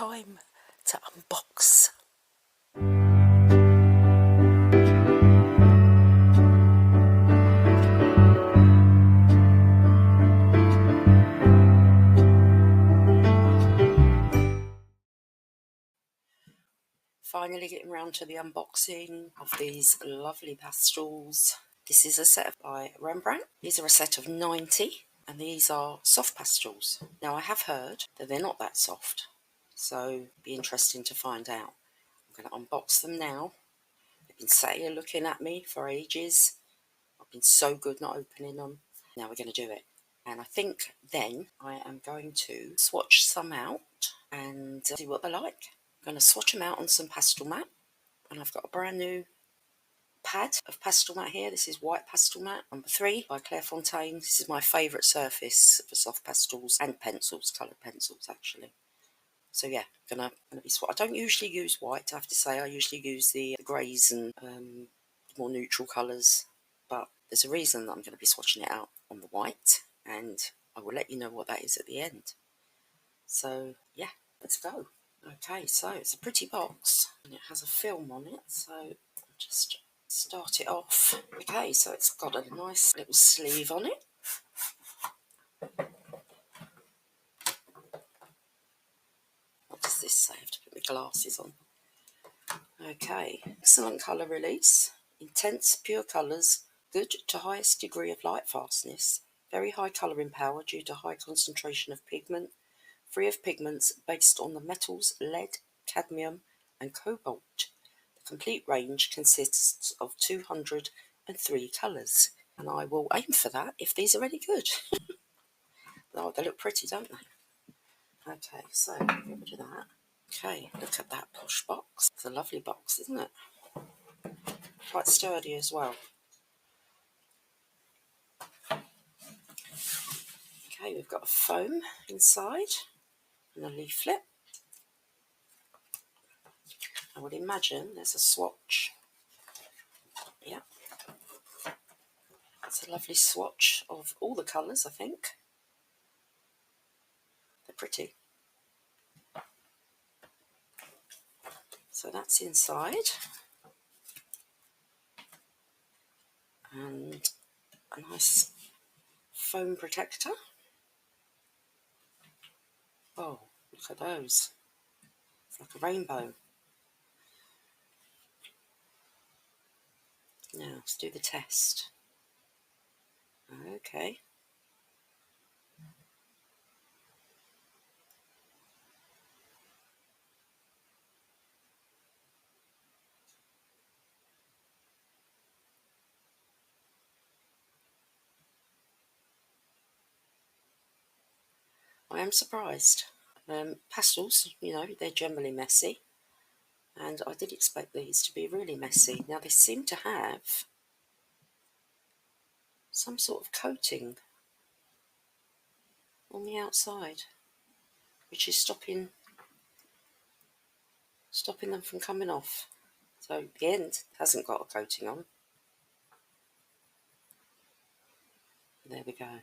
time to unbox. Finally getting round to the unboxing of these lovely pastels. This is a set by Rembrandt. These are a set of 90 and these are soft pastels. Now I have heard that they're not that soft, so it'll be interesting to find out. I'm going to unbox them now. They've been sat here looking at me for ages. I've been so good not opening them. Now we're going to do it. And I think then I am going to swatch some out and see what they're like. I'm going to swatch them out on some pastel mat, and I've got a brand new pad of pastel mat here. This is white pastel mat number 3 by Clairefontaine. This is my favourite surface for soft pastels and pencils, coloured pencils actually. So yeah, gonna be I don't usually use white, I have to say. I usually use the greys and more neutral colours, but there's a reason that I'm going to be swatching it out on the white, and I will let you know what that is at the end. So yeah, let's go. Okay, so it's a pretty box and it has a film on it, so I'll just start it off. Okay, so it's got a nice little sleeve on it. What does this say? I have to put my glasses on. Okay, excellent colour release, intense pure colours, good to highest degree of light fastness, very high colouring power due to high concentration of pigment, free of pigments based on the metals lead, cadmium and cobalt. The complete range consists of 203 colours, and I will aim for that if these are any good. Oh, they look pretty, don't they? Okay, so get rid of that. Okay, look at that posh box. It's a lovely box, isn't it? Quite sturdy as well. Okay, we've got a foam inside and a leaflet. I would imagine there's a swatch. Yeah. It's a lovely swatch of all the colours, I think. They're pretty. So that's inside. And a nice foam protector. Oh, look at those. It's like a rainbow. Now, let's do the test. Okay. I am surprised. Pastels, you know, they're generally messy. And I did expect these to be really messy. Now, they seem to have some sort of coating on the outside, which is stopping them from coming off. So the end hasn't got a coating on. There we go.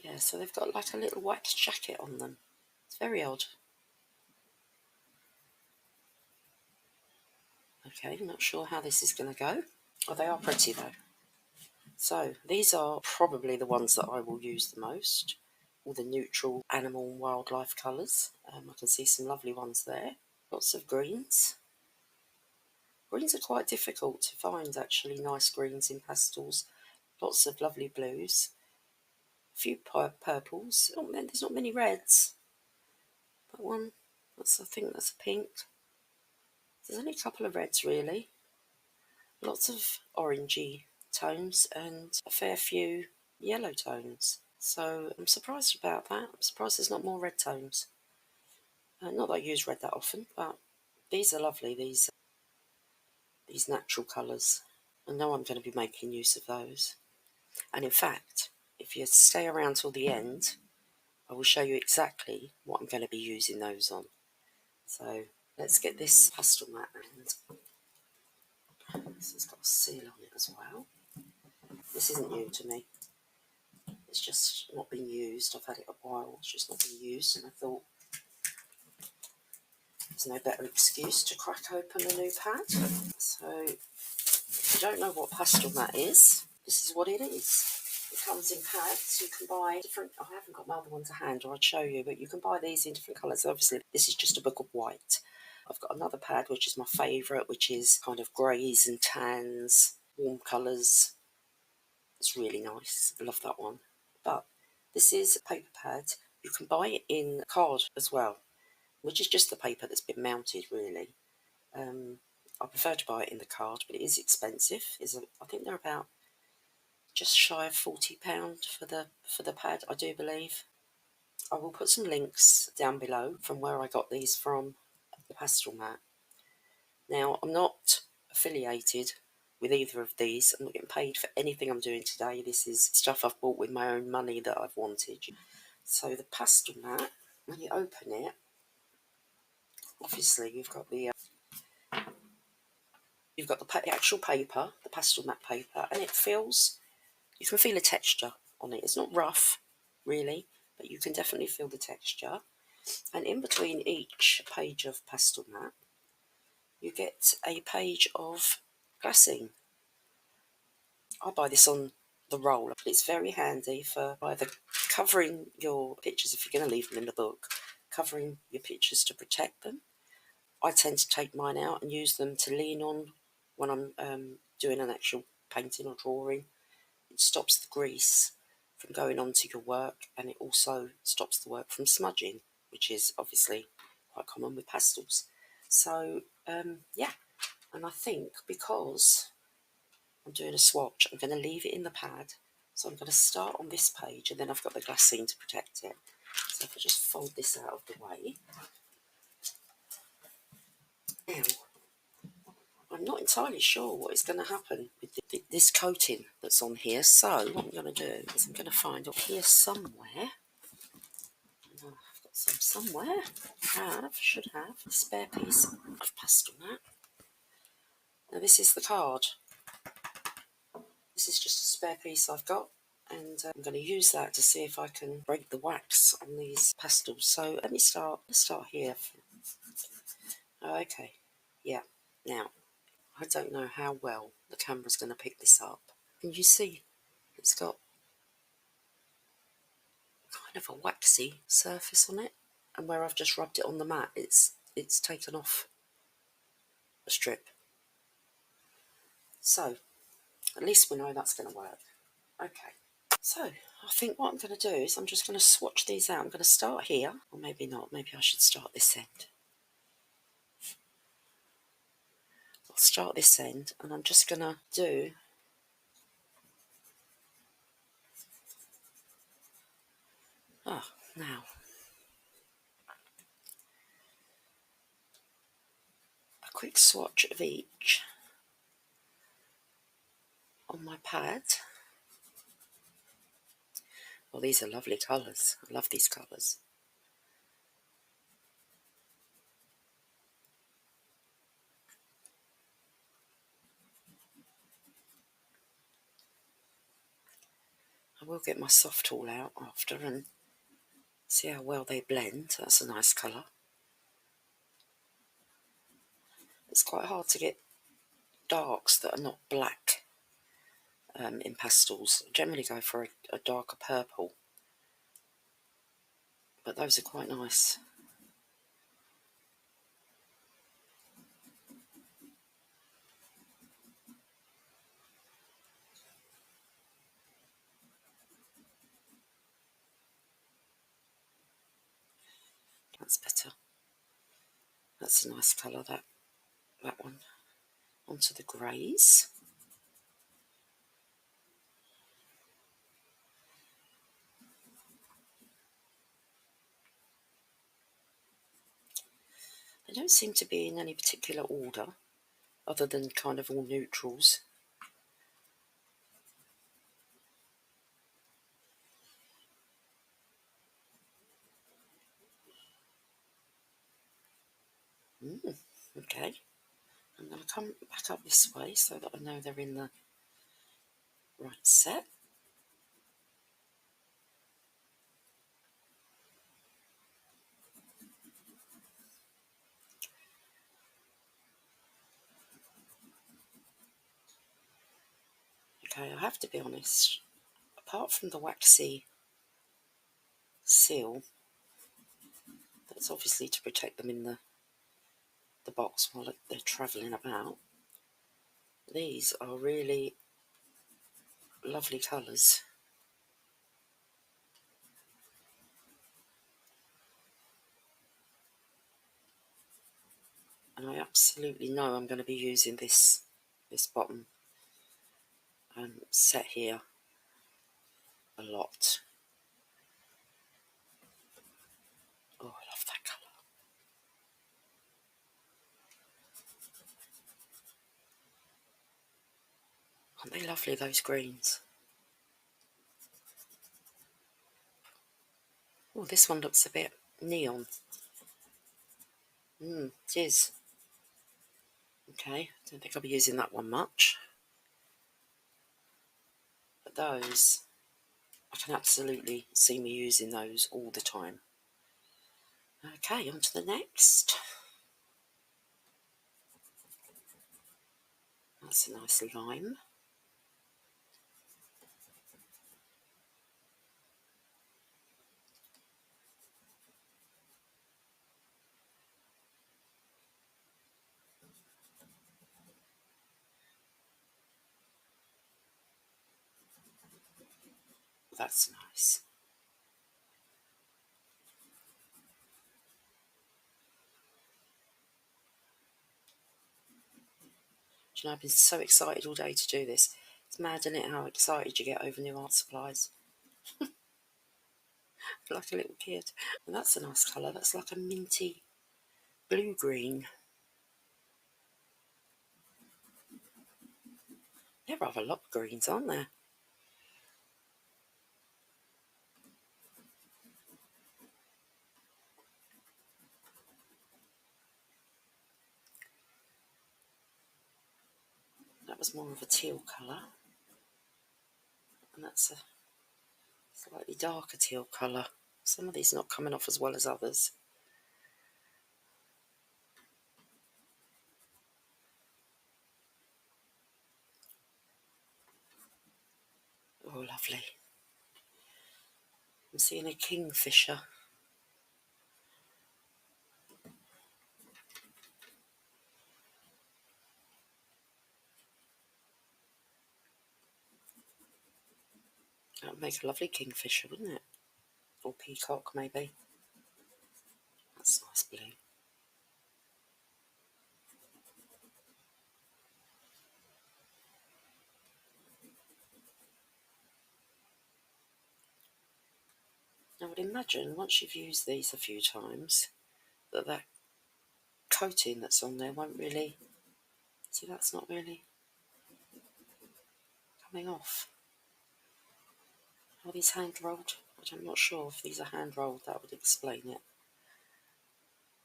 Yeah, so they've got like a little wax jacket on them. It's very odd. Okay, not sure how this is going to go. Oh, they are pretty though. So these are probably the ones that I will use the most. All the neutral animal and wildlife colours. I can see some lovely ones there. Lots of greens. Greens are quite difficult to find, actually, nice greens in pastels. Lots of lovely blues. A few purples. There's not many reds. That one, I think that's a pink. There's only a couple of reds, really. Lots of orangey tones and a fair few yellow tones. So I'm surprised about that. I'm surprised there's not more red tones. Not that I use red that often, but these are lovely, these natural colours. I know I'm going to be making use of those. And in fact, if you stay around till the end, I will show you exactly what I'm going to be using those on. So let's get this pastel mat, and this has got a seal on it as well. This isn't new to me. It's just not been used. I've had it a while, it's just not been used, and I thought there's no better excuse to crack open a new pad. So, if you don't know what pastel mat is, this is what it is. It comes in pads. You can buy different, I haven't got my other one to hand, or I'd show you, but you can buy these in different colours. Obviously, this is just a book of white. I've got another pad, which is my favourite, which is kind of greys and tans, warm colours. It's really nice. I love that one. But this is a paper pad. You can buy it in card as well, which is just the paper that's been mounted, really. I prefer to buy it in the card, but it is expensive. I think they're about just shy of £40 for the pad, I do believe. I will put some links down below from where I got these from, the pastel mat. Now, I'm not affiliated with either of these. I'm not getting paid for anything I'm doing today. This is stuff I've bought with my own money that I've wanted. So the pastel mat, when you open it, obviously you've got the actual paper, the pastel mat paper, and it feels, you can feel a texture on it. It's not rough, really, but you can definitely feel the texture. And in between each page of pastel mat, you get a page of glassine. I buy this on the roll. It's very handy for either covering your pictures, if you're going to leave them in the book, covering your pictures to protect them. I tend to take mine out and use them to lean on when I'm doing an actual painting or drawing. It stops the grease from going onto your work, and it also stops the work from smudging, which is obviously quite common with pastels. So, yeah, and I think because I'm doing a swatch, I'm going to leave it in the pad. So I'm going to start on this page, and then I've got the glassine to protect it. So if I just fold this out of the way. Now, I'm not entirely sure what is going to happen with this coating that's on here. So what I'm going to do is I'm going to find up here somewhere. I've got some somewhere. Should have a spare piece of pastel mat. Now this is the card. This is just a spare piece I've got, and I'm going to use that to see if I can break the wax on these pastels. So let's start here. Okay, yeah. Now, I don't know how well the camera's going to pick this up. Can you see it's got kind of a waxy surface on it, and where I've just rubbed it on the mat, it's taken off a strip. So, at least we know that's going to work. Okay. So, I think what I'm going to do is I'm just going to swatch these out. I'm going to start here, or maybe not. Maybe I should start this end. I'll start this end, and I'm just going to do now a quick swatch of each on my pad. Well, these are lovely colours. I love these colours. I will get my soft tool out after and see how well they blend. That's a nice colour. It's quite hard to get darks that are not black in pastels. I generally go for a darker purple, but those are quite nice. That's better. That's a nice colour, that one. Onto the greys. They don't seem to be in any particular order, other than kind of all neutrals. Okay. I'm going to come back up this way so that I know they're in the right set. Okay, I have to be honest, apart from the waxy seal, that's obviously to protect them in the box while they're travelling about, these are really lovely colours. And I absolutely know I'm going to be using this bottom set here a lot. Oh, I love that colour. Aren't they lovely, those greens? Oh, this one looks a bit neon. It is. Okay, don't think I'll be using that one much. But those, I can absolutely see me using those all the time. Okay, on to the next. That's a nice lime. That's nice. Do you know, I've been so excited all day to do this. It's mad, isn't it, how excited you get over new art supplies. Like a little kid. And that's a nice colour. That's like a minty blue-green. They're rather a lot of greens, aren't there? That was more of a teal colour. And that's a slightly darker teal colour. Some of these are not coming off as well as others. Oh, lovely. I'm seeing a kingfisher. That would make a lovely kingfisher, wouldn't it? Or peacock, maybe. That's nice blue. I would imagine once you've used these a few times, that coating that's on there won't really... See, that's not really coming off. Are these hand rolled? I'm not sure if these are hand rolled. That would explain it.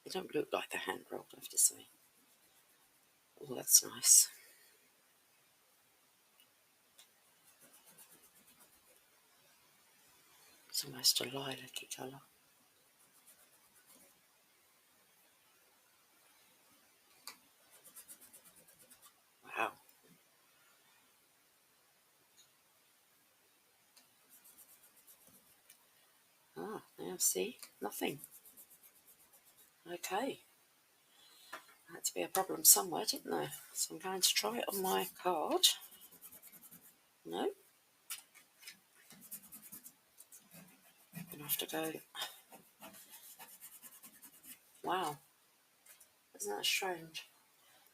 They don't look like they're hand rolled, I have to say. Oh, that's nice. It's almost a lilac-y colour. Wow. Ah, now see, nothing. Okay. Had to be a problem somewhere, didn't there? So I'm going to try it on my card. No. I'm going to have to go. Wow. Isn't that strange?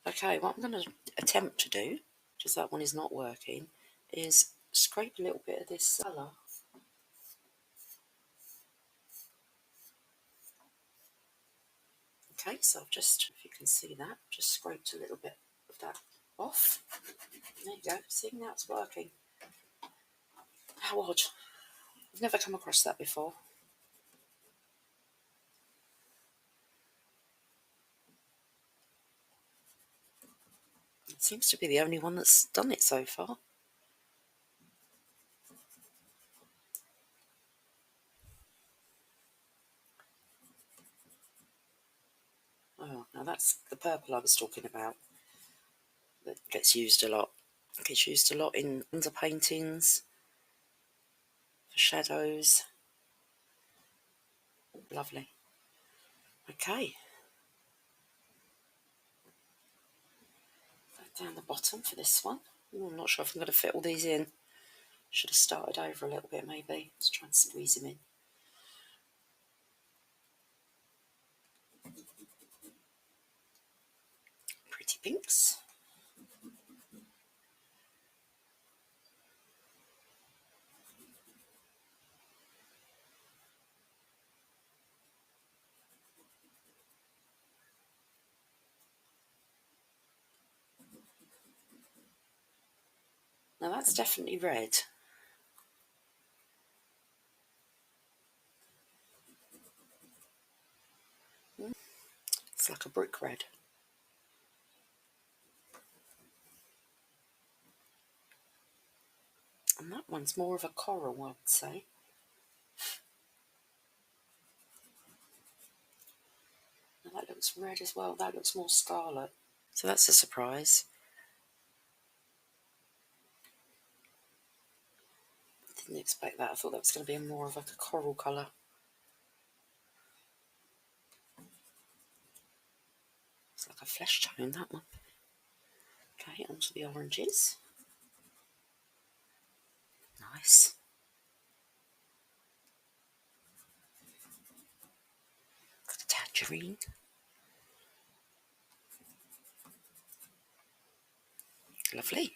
Okay, what I'm going to attempt to do, because that one is not working, is scrape a little bit of this colour. Okay, so I've just, if you can see that, just scraped a little bit of that off. There you go. See, now it's working. How odd. I've never come across that before. It seems to be the only one that's done it so far. Oh, now that's the purple I was talking about that gets used a lot. It's used a lot in underpaintings, for shadows. Lovely. Okay. Down the bottom for this one. Ooh, I'm not sure if I'm going to fit all these in. Should have started over a little bit maybe. Let's try and squeeze them in. Pretty pinks. Now that's definitely red. It's like a brick red. And that one's more of a coral, I would say. Now that looks red as well. That looks more scarlet. So that's a surprise. Didn't expect that. I thought that was going to be more of like a coral colour. It's like a flesh tone, that one. Okay, onto the oranges. Nice. Got a tangerine. Lovely.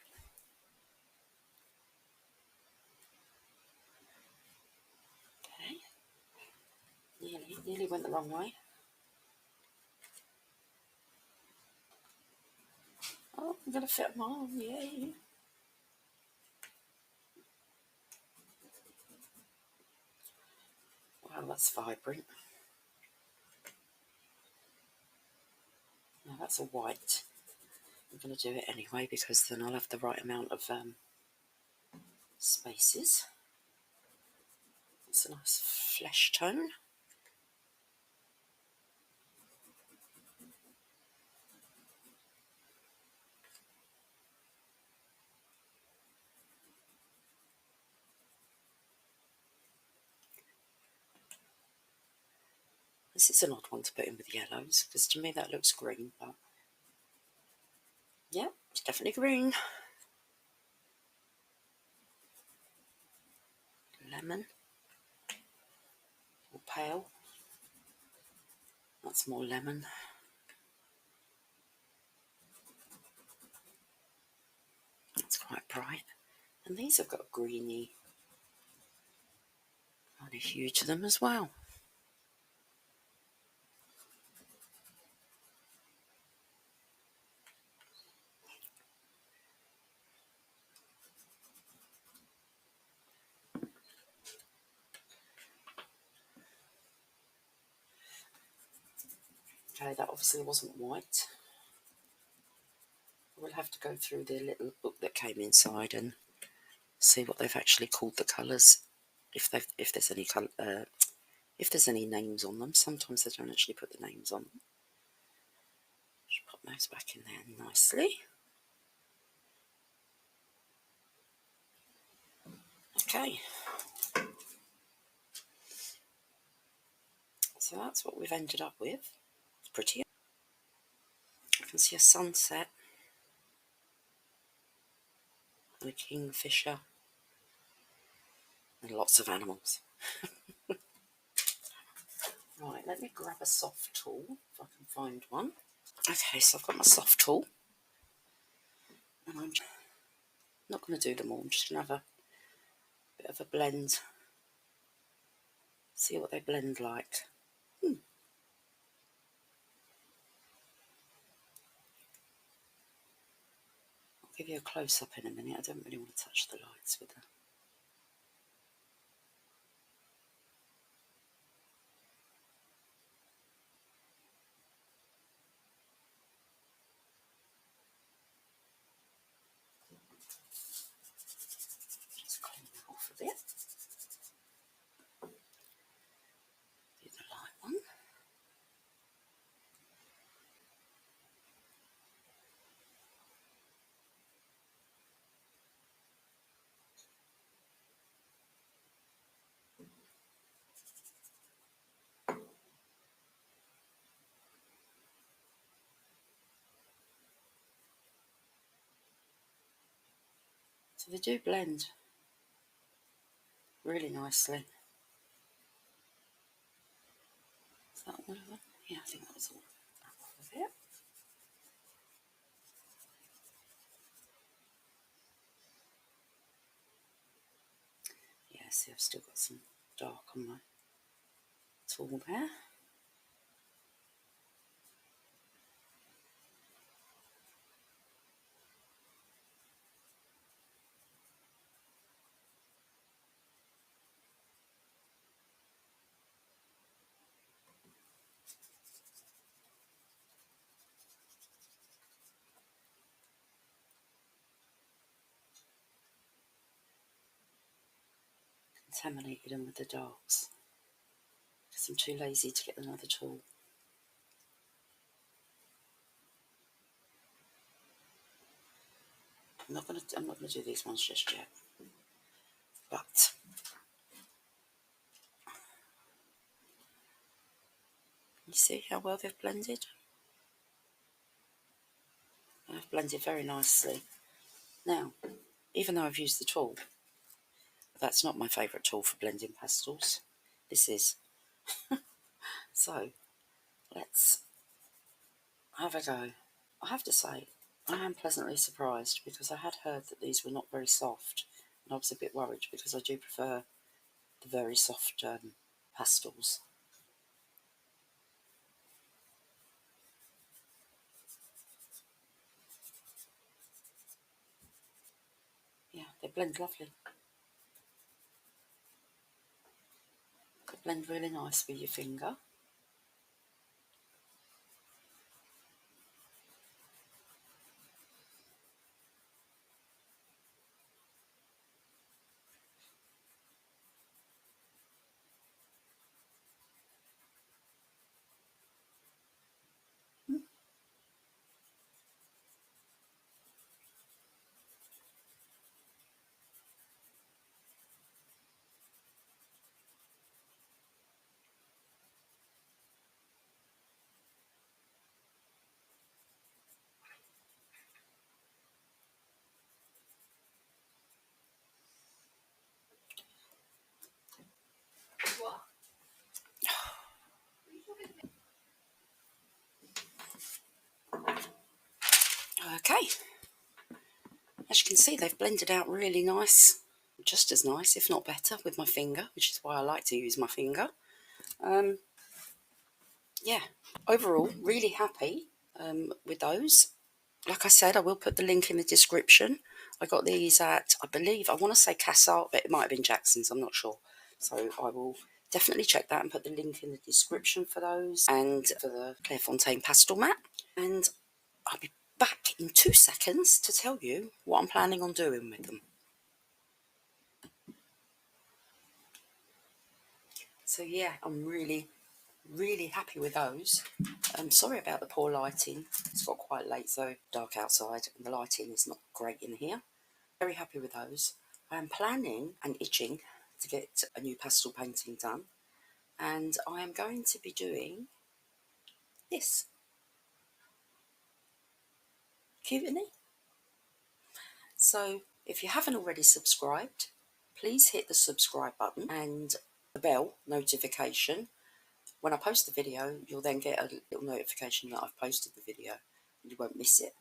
Okay. Nearly went the wrong way. Oh, I'm going to fit them on, yay. Wow, that's vibrant. Now that's a white. I'm going to do it anyway because then I'll have the right amount of spaces. It's a nice flesh tone. This is an odd one to put in with yellows because to me that looks green, but yeah, it's definitely green. Lemon. Or pale. That's more lemon. That's quite bright. And these have got a greeny kind of hue to them as well. Okay, that obviously wasn't white. We'll have to go through the little book that came inside and see what they've actually called the colours. If there's any if there's any names on them. Sometimes they don't actually put the names on them. Just pop those back in there nicely. Okay. So that's what we've ended up with. It's pretty. You can see a sunset and a kingfisher and lots of animals. Right, let me grab a soft tool if I can find one. Okay, so I've got my soft tool. And I'm not going to do them all. I'm just going to have a bit of a blend. See what they blend like. I'll give you a close-up in a minute. I don't really want to touch the lights with them. Just clean that off a bit. Do the light one. So they do blend really nicely. Is that all of them? Yeah, I think that was all of it. Yeah, see, I've still got some dark on my tool there. Contaminated them with the darks because I'm too lazy to get another tool. I'm not gonna do these ones just yet, but you see how well they've blended? They've blended very nicely. Now, even though I've used the tool, that's not my favourite tool for blending pastels. This is. So, let's have a go. I have to say, I am pleasantly surprised because I had heard that these were not very soft, and I was a bit worried because I do prefer the very soft pastels. Yeah, they blend lovely. They blend really nice with your finger. Okay, as you can see, they've blended out really nice, just as nice, if not better, with my finger, which is why I like to use my finger. Yeah, overall, really happy with those. Like I said, I will put the link in the description. I got these at, I believe, I want to say Cassart, but it might have been Jackson's, I'm not sure. So I will definitely check that and put the link in the description for those and for the Clairefontaine pastel mat. And I'll be back in 2 seconds to tell you what I'm planning on doing with them. So yeah, I'm really, really happy with those. I'm sorry about the poor lighting. It's got quite late, so dark outside, and the lighting is not great in here. Very happy with those. I am planning and itching to get a new pastel painting done, and I am going to be doing this. Cute, isn't it? So if you haven't already subscribed, please hit the subscribe button and the bell notification. When I post the video, you'll then get a little notification that I've posted the video and you won't miss it.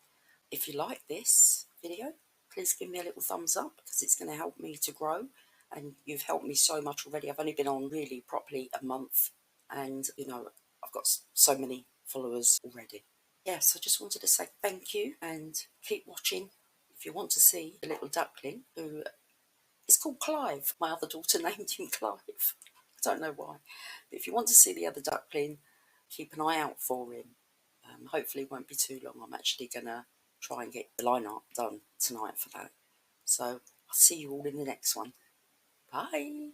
If you like this video, please give me a little thumbs up because it's going to help me to grow, and you've helped me so much already. I've only been on really properly a month, and you know, I've got so many followers already. Yes, I just wanted to say thank you and keep watching. If you want to see the little duckling who is called Clive, my other daughter named him Clive. I don't know why, but if you want to see the other duckling, keep an eye out for him. Hopefully it won't be too long. I'm actually going to try and get the line art done tonight for that. So I'll see you all in the next one. Bye.